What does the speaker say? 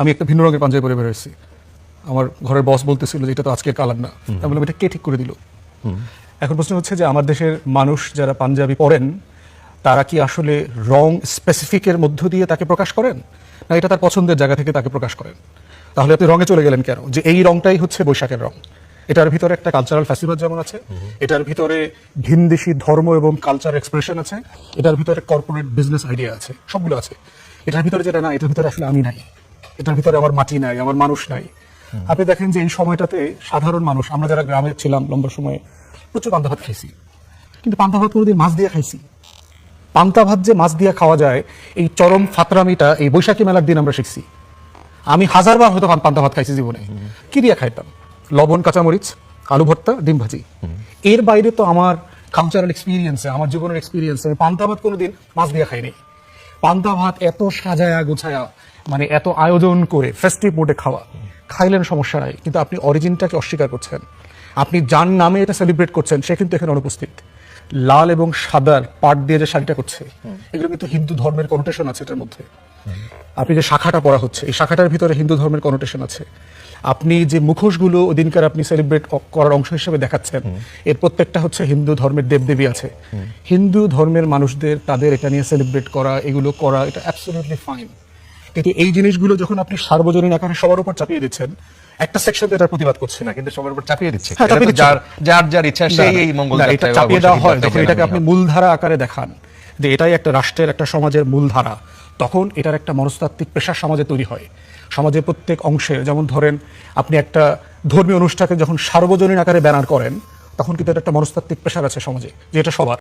আমি একটা ভিন্ন রঙের পাঞ্জাবি পরে বেরোয়েছি, আমার ঘরের বস বলতেছিল যে এটা তো আজকের কালার না, আমি বললাম এটা কে ঠিক করে দিল? এখন প্রশ্ন হচ্ছে যে আমার দেশের মানুষ যারা পাঞ্জাবি পরেন তারা কি আসলে রং স্পেসিফিকের মধ্য দিয়ে তাকে প্রকাশ করেন, না এটা তার পছন্দের জায়গা থেকে তাকে প্রকাশ করেন? তাহলে আপনি রঙে চলে গেলেন কেন? যে এই রংটাই হচ্ছে বৈশাখের রং, এটার ভিতরে একটা কালচারাল ফেস্টিভ্যাল যেমন আছে, এটার ভিতরে ভিনদেশি ধর্ম এবং কালচার এক্সপ্রেশন আছে, এটার ভিতরে কর্পোরেট বিজনেস আইডিয়া আছে, সবগুলো আছে। এটার ভিতরে যেটা না, এটার ভিতরে আসলে আমি নাই, এটার ভিতরে আমার মাটি নাই, আমার মানুষ নাই। আপনি দেখেন যে এই সময়টাতে সাধারণ মানুষ, আমরা যারা গ্রামে ছিলাম লম্বা সময়ে, প্রচুর পান্তা ভাত খাইছি, কিন্তু পান্তা ভাত কোনোদিন মাছ দিয়ে খাইছি? পান্তা ভাত যে মাছ দিয়ে খাওয়া যায়, এই চরম ফাতরামিটা এই বৈশাখী মেলার দিন আমরা শিখছি। আমি হাজারবার হয়তো পান্তা ভাত খাইছি জীবনে, কি দিয়ে খাইতাম? লবণ, কাঁচামরিচ, আলু ভর্তা, ডিম ভাজি। এর বাইরে তো আমার কালচারাল এক্সপিরিয়েন্সে, আমার জীবনের এক্সপিরিয়েন্সে আমি পান্তা ভাত কোনোদিন মাছ দিয়ে খাইনি। পান্তা ভাত এত সাজায়া গোছায়া, মানে এত আয়োজন করে ফেস্টিভ মোডে খাওয়া, খাইলেন সমস্যা নাই, কিন্তু আপনি অরিজিনটাকে অস্বীকার করছেন। আপনি যার নামে এটা সেলিব্রেট করছেন সে কিন্তু এখানে অনুপস্থিত। লাল এবং সাদার পাট দিয়ে যে শাড়িটা করছে, এগুলো কিন্তু হিন্দু ধর্মের কনোটেশন আছে এটার মধ্যে। আপনি যে শাখাটা পড়া হচ্ছে, এই শাখাটার ভিতরে হিন্দু ধর্মের কনোটেশন আছে। আপনি যে মুখোশগুলো ওদিনকার আপনি সেলিব্রেট করার অংশ হিসেবে দেখাচ্ছেন, এর প্রত্যেকটা হচ্ছে হিন্দু ধর্মের দেবদেবী আছে। হিন্দু ধর্মের মানুষদের তাদের এটা নিয়ে সেলিব্রেট করা, এগুলো করা, এটা অ্যাবসলিউটলি ফাইন। কিন্তু এই জিনিসগুলো যখন আপনি সার্বজনীন আকারে সবার উপর চাপিয়ে দিচ্ছেন, একটা সেকশন তো এটার প্রতিবাদ করছে না, কিন্তু সবার উপর চাপিয়ে দিচ্ছে। এটা তো যার যার ইচ্ছা সেই এই মঙ্গল এটা চাপিয়ে দেওয়া হয়। যখন এটাকে আপনি মূলধারা আকারে দেখান যে এটাই একটা রাষ্ট্রের, একটা সমাজের মূলধারা, তখন এটার একটা মনস্তাত্ত্বিক প্রেশার সমাজে তৈরি হয়। সমাজের প্রত্যেক অংশে, যেমন ধরেন আপনি একটা ধর্মীয় অনুষ্ঠানকে যখন সার্বজনীন আকারে ব্যানার করেন, তখন কিন্তু এটা একটা মনস্তাত্ত্বিক প্রেশার আছে সমাজে যে এটা সবার।